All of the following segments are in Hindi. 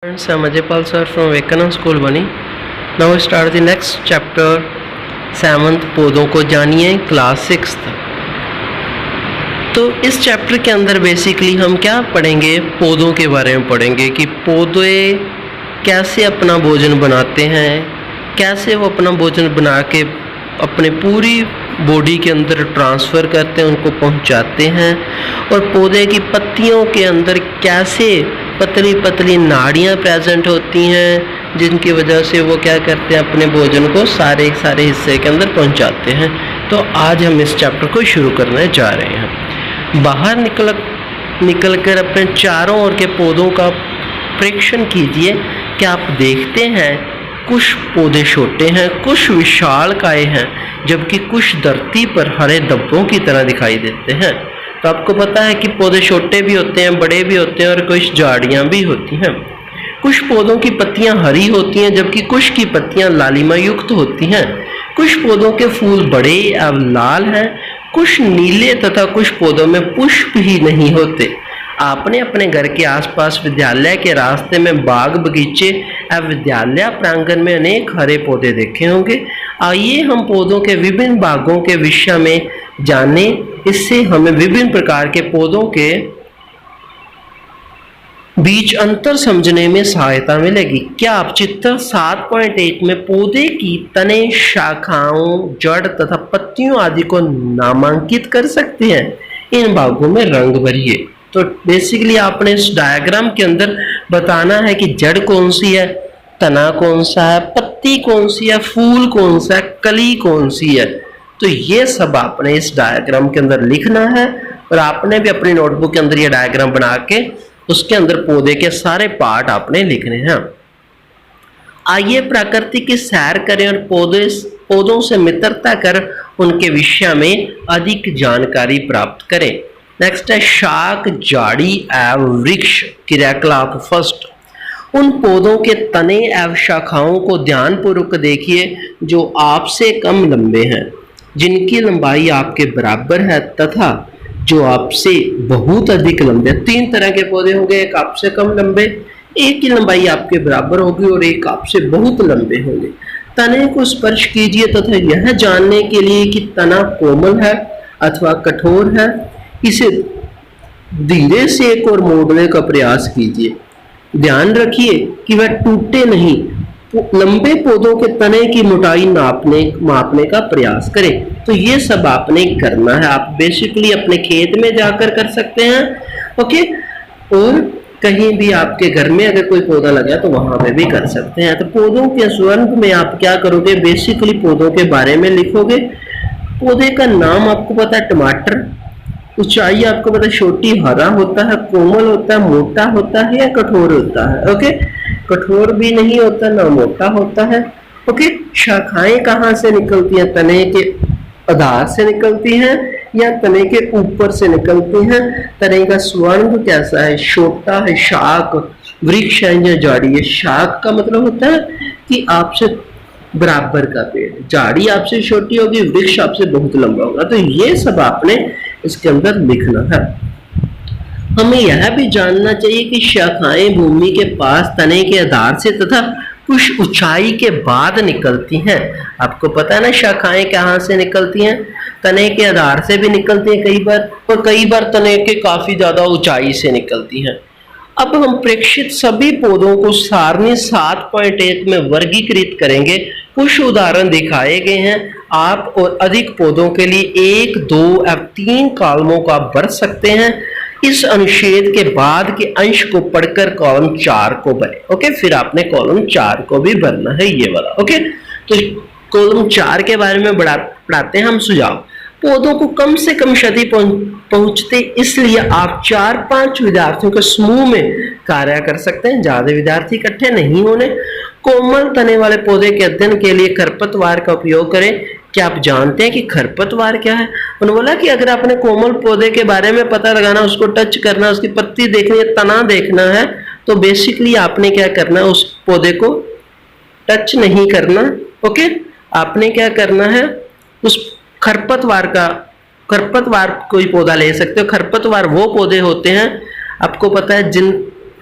Friends, I'm Ajaypal sir from Vivekanand School Bani. Now we start the next chapter, 7th पौधों को जानिए, क्लास 6th। तो इस चैप्टर के अंदर बेसिकली हम क्या पढ़ेंगे, पौधों के बारे में पढ़ेंगे कि पौधे कैसे अपना भोजन बनाते हैं, कैसे वो अपना भोजन बना के अपने पूरी बॉडी के अंदर ट्रांसफ़र करते हैं, उनको पहुंचाते हैं, और पौधे की पत्तियों के अंदर कैसे पतली पतली नाड़ियाँ प्रेजेंट होती हैं जिनकी वजह से वो क्या करते हैं, अपने भोजन को सारे हिस्से के अंदर पहुंचाते हैं। तो आज हम इस चैप्टर को शुरू करने जा रहे हैं। बाहर निकल कर अपने चारों ओर के पौधों का परीक्षण कीजिए। क्या आप देखते हैं कुछ पौधे छोटे हैं, कुछ विशालकाय हैं, जबकि कुछ धरती पर हरे धब्बों की तरह दिखाई देते हैं। तो आपको पता है कि पौधे छोटे भी होते हैं, बड़े भी होते हैं, और कुछ झाड़ियाँ भी होती हैं। कुछ पौधों की पत्तियाँ हरी होती हैं, जबकि कुछ की पत्तियाँ लालिमा युक्त होती हैं। कुछ पौधों के फूल बड़े एवं लाल हैं, कुछ नीले, तथा कुछ पौधों में पुष्प ही नहीं होते। आपने अपने घर के आसपास विद्यालय के रास्ते में बाग बगीचे एवं विद्यालय प्रांगण में अनेक हरे पौधे देखे होंगे। आइए हम पौधों के विभिन्न भागों के विषय में जाने। इससे हमें विभिन्न प्रकार के पौधों के बीच अंतर समझने में सहायता मिलेगी। क्या आप चित्र 7.1 में पौधे की तने, शाखाओं, जड़ तथा पत्तियों आदि को नामांकित कर सकते हैं? इन भागों में रंग भरिए। तो बेसिकली आपने इस डायग्राम के अंदर बताना है कि जड़ कौन सी है, तना कौन सा है, पत्ती कौन सी है, फूल कौन सा है, कली कौन सी है। तो ये सब आपने इस डायग्राम के अंदर लिखना है, और आपने भी अपनी नोटबुक के अंदर ये डायग्राम बना के उसके अंदर पौधे के सारे पार्ट आपने लिखने हैं। आइए प्रकृति की सैर करें और पौधों से मित्रता कर उनके विषय में अधिक जानकारी प्राप्त करें। नेक्स्ट है शाख, झाड़ी एवं वृक्ष क्रियाकलाप। फर्स्ट, उन पौधों के तने एवं शाखाओं को ध्यानपूर्वक देखिए जो आपसे कम लंबे हैं, जिनकी लंबाई आपके बराबर है, तथा जो आपसे बहुत अधिक लंबे। 3 तरह के पौधे होंगे, एक आपसे कम लंबे, एक की लंबाई आपके बराबर होगी, और एक आपसे बहुत लंबे होंगे। तने को स्पर्श कीजिए तथा यह जानने के लिए कि तना कोमल है अथवा कठोर है, इसे धीरे से एक और मोड़ने का प्रयास कीजिए। ध्यान रखिए कि वह टूटे नहीं। लंबे पौधों के तने की मोटाई मापने का प्रयास करें। तो ये सब आपने करना है। आप बेसिकली अपने खेत में जाकर कर सकते हैं, ओके, और कहीं भी आपके घर में अगर कोई पौधा लगा तो वहां पे भी कर सकते हैं। तो पौधों के संबंध में आप क्या करोगे, बेसिकली पौधों के बारे में लिखोगे। पौधे का नाम आपको पता है, टमाटर। ऊंचाई आपको पता है, छोटी, हरा होता है, कोमल होता है, मोटा होता है या कठोर होता है। ओके, कठोर भी नहीं होता, ना मोटा होता है। ओके, शाखाएं कहाँ से निकलती हैं? तने के आधार से निकलती हैं या तने के ऊपर से निकलती हैं? तने का स्वर्ण कैसा है, छोटा है, शाख, वृक्ष है या झाड़ी है? शाख का मतलब होता है कि आपसे बराबर का पेड़, झाड़ी आपसे छोटी होगी, वृक्ष आपसे बहुत लंबा होगा। तो ये सब आपने इसके अंदर लिखना है। हमें यह भी जानना चाहिए कि शाखाएं भूमि के पास तने के आधार से तथा कुछ ऊंचाई के बाद निकलती हैं। आपको पता है ना, शाखाएं कहाँ से निकलती हैं? तने के आधार से भी निकलती हैं कई बार, और कई बार तने के काफी ज्यादा ऊंचाई से निकलती हैं। अब हम प्रेक्षित सभी पौधों को सारणी 7.1 में वर्गीकृत करेंगे। कुछ उदाहरण दिखाए गए हैं। आप और अधिक पौधों के लिए 1, 2 या 3 कॉलमों का भर सकते हैं। इस अनुच्छेद के बाद के अंश को पढ़कर कॉलम 4 को भरें। ओके, फिर आपने कॉलम 4 को भी भरना है, ये वाला। ओके, तो कॉलम 4 के बारे में पढ़ाते हैं हम। सुझाव, पौधों को कम से कम क्षति पहुंचते, इसलिए आप 4-5 विद्यार्थियों के समूह में कार्य कर सकते हैं, ज्यादा विद्यार्थी इकट्ठे नहीं होने। कोमल तने वाले पौधे के अध्ययन के लिए खरपतवार का उपयोग करें। क्या आप जानते हैं कि खरपतवार क्या है? उन्होंने बोला कि अगर आपने कोमल पौधे के बारे में पता लगाना, उसको टच करना, उसकी पत्ती देखनी है, तना देखना है, तो बेसिकली आपने क्या करना है, उस पौधे को टच नहीं करना। ओके, आपने क्या करना है, उस खरपतवार कोई पौधा ले सकते हो। खरपतवार वो पौधे होते हैं, आपको पता है, जिन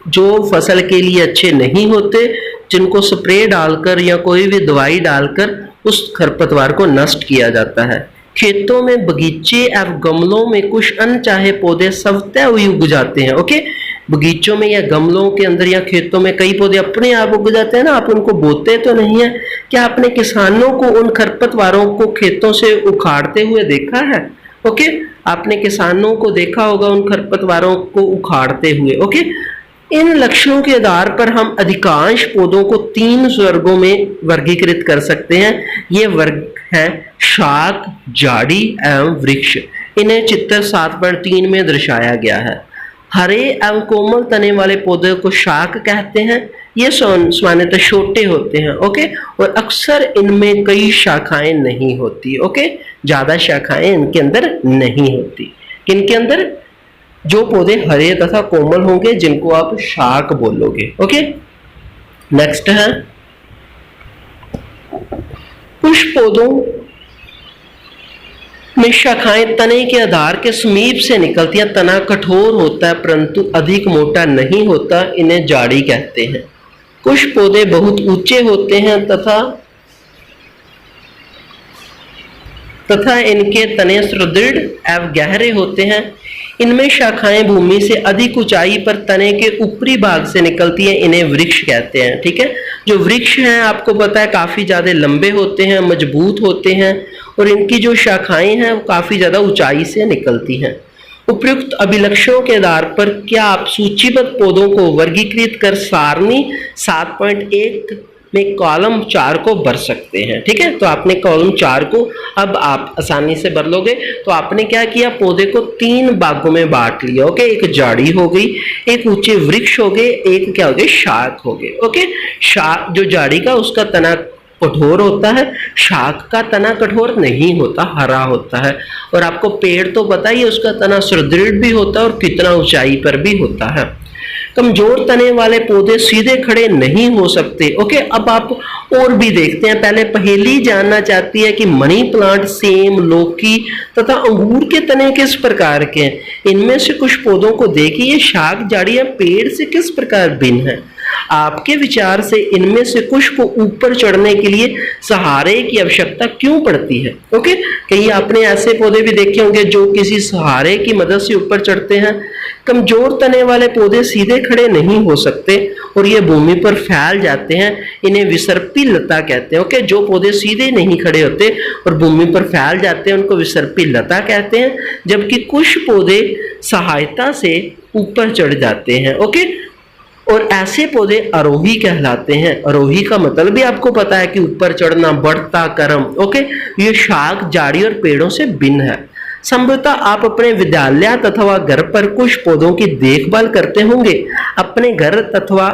जो फसल के लिए अच्छे नहीं होते, जिनको स्प्रे डालकर या कोई भी दवाई डालकर उस खरपतवार को नष्ट किया जाता है। खेतों में, बगीचे एवं गमलों में कुछ अनचाहे पौधे स्वतः उग जाते हैं। ओके, बगीचों में या गमलों के अंदर या खेतों में कई पौधे अपने आप उग जाते हैं ना, आप उनको बोते तो नहीं है। क्या आपने किसानों को उन खरपतवारों को खेतों से उखाड़ते हुए देखा है? ओके, आपने किसानों को देखा होगा उन खरपतवारों को उखाड़ते हुए। ओके, इन लक्षणों के आधार पर हम अधिकांश पौधों को 3 वर्गों में वर्गीकृत कर सकते हैं। ये वर्ग है शाक, झाड़ी एवं वृक्ष। इन्हें चित्र 7.3 में दर्शाया गया है। हरे एवं कोमल तने वाले पौधे को शाक कहते हैं। ये सामान्यतः छोटे होते हैं। ओके, और अक्सर इनमें कई शाखाएं नहीं होती। ओके, ज्यादा शाखाएं इनके अंदर नहीं होती। किनके अंदर? जो पौधे हरे तथा कोमल होंगे, जिनको आप शाक बोलोगे। ओके, नेक्स्ट है, कुछ पौधों में शाखाएं तने के आधार के समीप से निकलती हैं। तना कठोर होता है परंतु अधिक मोटा नहीं होता, इन्हें झाड़ी कहते हैं। कुछ पौधे बहुत ऊंचे होते हैं तथा इनके तने सुदृढ़ एवं गहरे होते हैं। इनमें शाखाएं भूमि से अधिक ऊंचाई पर तने के ऊपरी भाग से निकलती हैं, इन्हें वृक्ष कहते हैं। ठीक है, जो वृक्ष हैं आपको पता है काफी ज्यादा लंबे होते हैं, मजबूत होते हैं और इनकी जो शाखाएं हैं वो काफी ज्यादा ऊंचाई से निकलती हैं। उपयुक्त अभिलक्षणों के आधार पर क्या आप सूचीबद्ध पौधों को वर्गीकृत कर सारणी 7.1 में कॉलम 4 को भर सकते हैं। ठीक है, तो आपने कॉलम 4 को अब आप आसानी से भर लोगे। तो आपने क्या किया, पौधे को 3 भागों में बांट लिया। ओके, एक झाड़ी हो गई, एक ऊंचे वृक्ष हो गए, एक क्या हो गए, शाक हो गए। ओके, शाक जो झाड़ी का उसका तना कठोर होता है, शाक का तना कठोर नहीं होता, हरा होता है। और आपको पेड़ तो पता ही है उसका तना सुदृढ़ भी होता है और कितना ऊंचाई पर भी होता है। कमजोर तने वाले पौधे सीधे खड़े नहीं हो सकते। ओके, अब आप और भी देखते हैं। पहले पहेली जानना चाहती है कि मनी प्लांट, सेम, लौकी तथा अंगूर के तने किस प्रकार के हैं। इनमें से कुछ पौधों को देखिए, शाक, झाड़ी या पेड़ से किस प्रकार भिन्न है। आपके विचार से इनमें से कुछ को ऊपर चढ़ने के लिए सहारे की आवश्यकता क्यों पड़ती है? ओके, कहीं आपने ऐसे पौधे भी देखे होंगे जो किसी सहारे की मदद से ऊपर चढ़ते हैं। कमजोर तने वाले पौधे सीधे खड़े नहीं हो सकते और ये भूमि पर फैल जाते हैं, इन्हें विसर्पी लता कहते हैं। ओके, जो पौधे सीधे नहीं खड़े होते और भूमि पर फैल जाते हैं उनको विसर्पी लता कहते हैं, जबकि कुछ पौधे सहायता से ऊपर चढ़ जाते हैं। ओके, और ऐसे पौधे आरोही कहलाते हैं। आरोही का मतलब भी आपको पता है कि ऊपर चढ़ना, बढ़ता क्रम। ओके, ये शाक, झाड़ी और पेड़ों से भिन्न है। संभवतः आप अपने विद्यालय तथा घर पर कुछ पौधों की देखभाल करते होंगे। अपने घर तथा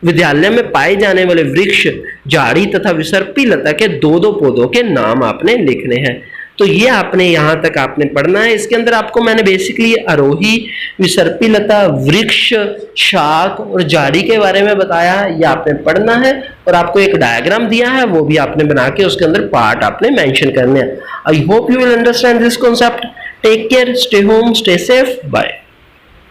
विद्यालय में पाए जाने वाले वृक्ष, झाड़ी तथा विसर्पी लता के 2-2 पौधों के नाम आपने लिखने हैं। तो ये आपने यहाँ तक आपने पढ़ना है। इसके अंदर आपको मैंने बेसिकली आरोही, विसर्पी लता, वृक्ष, शाक और झाड़ी के बारे में बताया, ये आपने पढ़ना है। और आपको एक डायग्राम दिया है, वो भी आपने बना के उसके अंदर पार्ट आपने मेंशन करने हैं। I hope you will understand this concept. Take care, stay home, stay safe, bye.